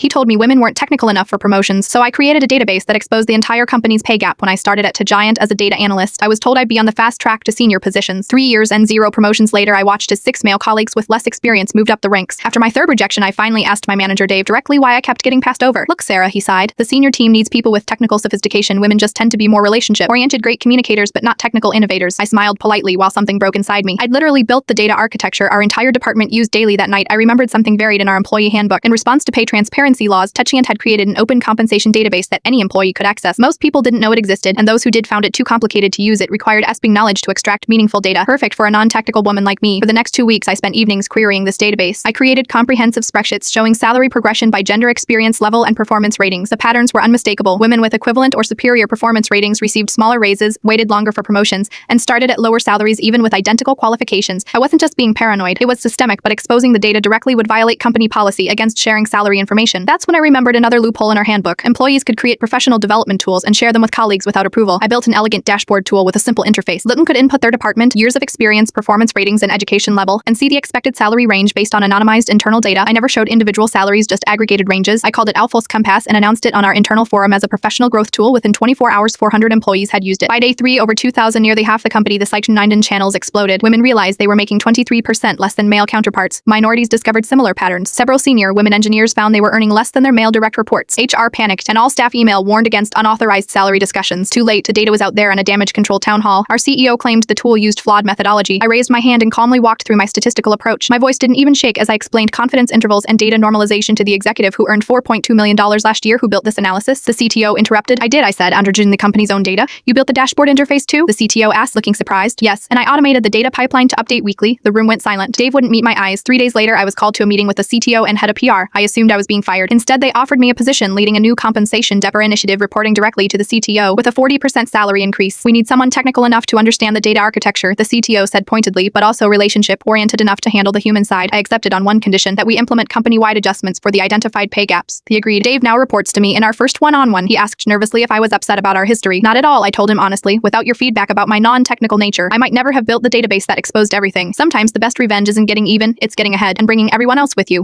He told me women weren't technical enough for promotions, so I created a database that exposed the entire company's pay gap. When I started at Giant as a data analyst, I was told I'd be on the fast track to senior positions. 3 years and 0 promotions later, I watched as 6 male colleagues with less experience moved up the ranks. After my 3rd rejection, I finally asked my manager Dave directly why I kept getting passed over. "Look, Sarah," he sighed, "the senior team needs people with technical sophistication. Women just tend to be more relationship-oriented, great communicators, but not technical innovators." I smiled politely while something broke inside me. I'd literally built the data architecture our entire department used daily. That night, I remembered something varied in our employee handbook. In response to pay transparency laws, Giant had created an open compensation database that any employee could access. Most people didn't know it existed, and those who did found it too complicated to use. It required ESPing knowledge to extract meaningful data, perfect for a non-technical woman like me. For the next 2 weeks, I spent evenings querying this database. I created comprehensive spreadsheets showing salary progression by gender, experience level, and performance ratings. The patterns were unmistakable. Women with equivalent or superior performance ratings received smaller raises, waited longer for promotions, and started at lower salaries even with identical qualifications. I wasn't just being paranoid, it was systemic, but exposing the data directly would violate company policy against sharing salary information. That's when I remembered another loophole in our handbook. Employees could create professional development tools and share them with colleagues without approval. I built an elegant dashboard tool with a simple interface. Lytton could input their department, years of experience, performance ratings, and education level, and see the expected salary range based on anonymized internal data. I never showed individual salaries, just aggregated ranges. I called it Alphos Compass and announced it on our internal forum as a professional growth tool. Within 24 hours, 400 employees had used it. By day 3, over 2,000, nearly half the company, the Section 9 channels exploded. Women realized they were making 23% less than male counterparts. Minorities discovered similar patterns. Several senior women engineers found they were earning less than their male direct reports. HR panicked, and all staff email warned against unauthorized salary discussions. Too late, the data was out there in a damage control town hall. Our CEO claimed the tool used flawed methodology. I raised my hand and calmly walked through my statistical approach. My voice didn't even shake as I explained confidence intervals and data normalization to the executive who earned $4.2 million last year. "Who built this analysis?" the CTO interrupted. "I did," I said, "undergirding the company's own data." "You built the dashboard interface too?" the CTO asked, looking surprised. "Yes, and I automated the data pipeline to update weekly." The room went silent. Dave wouldn't meet my eyes. 3 days later, I was called to a meeting with the CTO and head of PR. I assumed I was being fired. Instead, they offered me a position leading a new compensation DEPR initiative reporting directly to the CTO with a 40% salary increase. "We need someone technical enough to understand the data architecture," the CTO said pointedly, "but also relationship-oriented enough to handle the human side." I accepted on one condition, that we implement company-wide adjustments for the identified pay gaps. He agreed. Dave now reports to me. In our first one-on-one, he asked nervously if I was upset about our history. "Not at all," I told him honestly. "Without your feedback about my non-technical nature, I might never have built the database that exposed everything. Sometimes the best revenge isn't getting even, it's getting ahead and bringing everyone else with you."